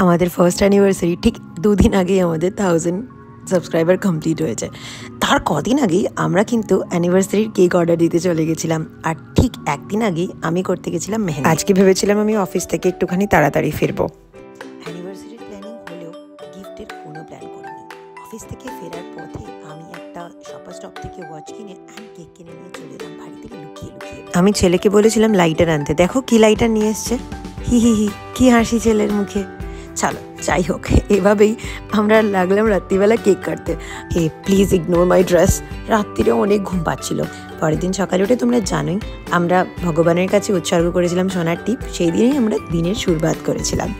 আমাদের first anniversary ঠিক 2 দিন আগেই আমাদের 1000 সাবস্ক্রাইবার কমপ্লিট হয়েছে। তার কদিন আগেই আমরা কিন্তু অ্যানিভার্সারির কেক অর্ডার দিতে চলে গেছিলাম, আর ঠিক একদিন আগেই আমি করতে গেছিলাম মেহেন্দি। আজকে ভেবেছিলাম আমি অফিস থেকে একটুখানি তাড়াতাড়ি ফিরবো। অ্যানিভার্সারির প্ল্যানিং হলেও গিফটের কোনো প্ল্যান করিনি। অফিস থেকে ফেরার পথে আমি একটা শপার স্টপ থেকে ওয়াচ কিনে অ্যান্ড কেক কিনে নিয়ে চলে এলাম বাড়ি থেকে লুকিয়ে লুকিয়ে। আমি ছেলেকে বলেছিলাম লাইটার আনতে, দেখো কি লাইটার নিয়ে এসছে। হি হি হি, কি হাসি ছেলের মুখে। চলো যাই হোক, এভাবেই আমরা লাগলাম রাত্রিবেলা কেক কাটতে। প্লিজ ইগনোর মাই ড্রেস, রাত্রিরে অনেক ঘুম পাচ্ছিল। পরের দিন সকালে উঠে তোমরা জানোই আমরা ভগবানের কাছে উৎসর্গ করেছিলাম সোনার টিপ, সেই দিনেই আমরা দিনের শুরুয়াত করেছিলাম।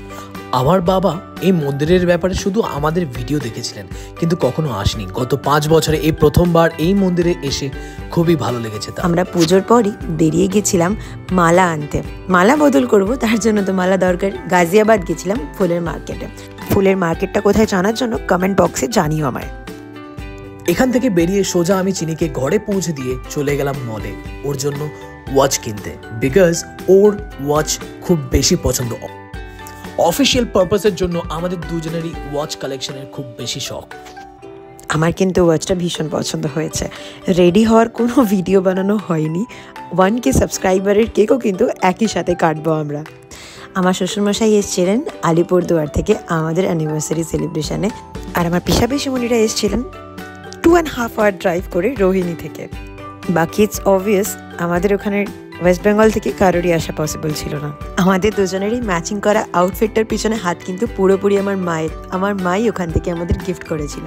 আমার বাবা এই মন্দিরের ব্যাপারে শুধু আমাদের ভিডিও দেখেছিলেন, কিন্তু কখনো আসেনি। গত 5 বছরে এই প্রথমবার এই মন্দিরে এসে খুবই ভালো লেগেছে। আমরা পুজোর পরই বেরিয়ে গেছিলাম মালা আনতে। মালা বদল করব, তার জন্য তো মালা দরকার। গাজিয়াবাদ গেছিলাম ফুলের মার্কেটে। ফুলের মার্কেটটা কোথায় জানার জন্য কমেন্ট বক্সে জানিও আমায়। এখান থেকে বেরিয়ে সোজা আমি চিনিকে ঘরে পৌঁছে দিয়ে চলে গেলাম মলে ওর জন্য ওয়াচ কিনতে, বিকজ ওর ওয়াচ খুব বেশি পছন্দ। অফিসিয়াল পারপাসের জন্য আমাদের দুজনেরই ওয়াচ কালেকশনের খুব বেশি শখ। আমার কিন্তু ওয়াচটা ভীষণ পছন্দ হয়েছে। রেডি হওয়ার কোনো ভিডিও বানানো হয়নি। 1K সাবস্ক্রাইবারের কেকও কিন্তু একই সাথে কাটবো আমরা। আমার শ্বশুরমশাই এসেছিলেন আলিপুরদুয়ার থেকে আমাদের অ্যানিভার্সারি সেলিব্রেশনে, আর আমার পিসাপিসিমণিরা এসেছিলেন 2.5 আওয়ার ড্রাইভ করে রোহিণী থেকে। বাকি ইটস অবভিয়াস আমাদের ওখানে ওয়েস্ট বেঙ্গল থেকে কারোরই আসা পসিবল ছিল না। আমাদের দুজনেরই ম্যাচিং করা আউটফিটটার পিছনে হাত কিন্তু পুরোপুরি আমার মায়ের। আমার মাই ওখান থেকে আমাদের গিফট করেছিল।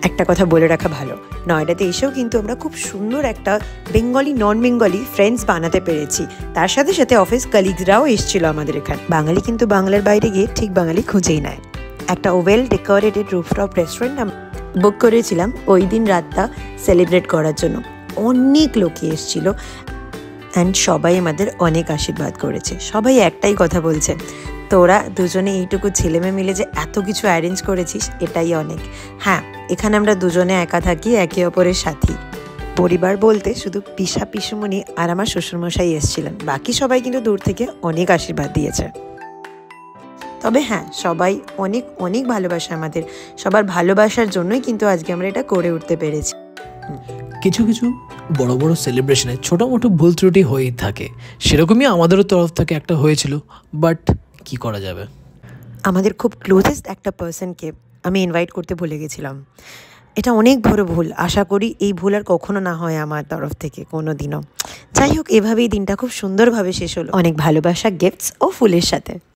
একটা কথা বলে রাখা ভালো, নয়ডাতে এসেও কিন্তু আমরা খুব সুন্দর একটা বেঙ্গলি নন বেঙ্গলি ফ্রেন্ডস বানাতে পেরেছি। তার সাথে সাথে অফিস কালিগসরাও এসেছিল আমাদের এখানে। বাঙালি কিন্তু বাংলার বাইরে গিয়ে ঠিক বাঙালি খুঁজেই নেয়। একটা ওয়েল ডেকোরেটেড রুফটপ রেস্টুরেন্ট বুক করেছিলাম ওই দিন রাতটা সেলিব্রেট করার জন্য। অনেক লোকই এসেছিল অ্যান্ড সবাই আমাদের অনেক আশীর্বাদ করেছে। সবাই একটাই কথা বলছে, তোরা দুজনে এইটুকু ছেলেমেয়ে মিলে যে এত কিছু অ্যারেঞ্জ করেছিস এটাই অনেক। হ্যাঁ, এখানে আমরা দুজনে একা থাকি, একে অপরের সাথী। পরিবার বলতে শুধু পিসা পিসুমণি আর আমার শ্বশুরমশাই এসেছিলেন, বাকি সবাই কিন্তু দূর থেকে অনেক আশীর্বাদ দিয়েছে। তবে হ্যাঁ, সবাই অনেক অনেক ভালোবাসে আমাদের। সবার ভালোবাসার জন্যই কিন্তু আজকে আমরা এটা করে উঠতে পেরেছি। কিছু কিছু বড় বড় সেলিব্রেশনে ছোটো মোটো ভুল ত্রুটি হয়েই থাকে, সেরকমই আমাদেরও তরফ থেকে একটা হয়েছিল, বাট কি করা যাবে। আমাদের খুব ক্লোজেস্ট একটা পার্সনকে আমি ইনভাইট করতে ভুলে গেছিলাম। এটা অনেক বড় ভুল। আশা করি এই ভুল আর কখনো না হয় আমার তরফ থেকে কোনো দিনও। যাই হোক, এভাবেই দিনটা খুব সুন্দরভাবে শেষ হলো, অনেক ভালোবাসা, গিফটস ও ফুলের সাথে।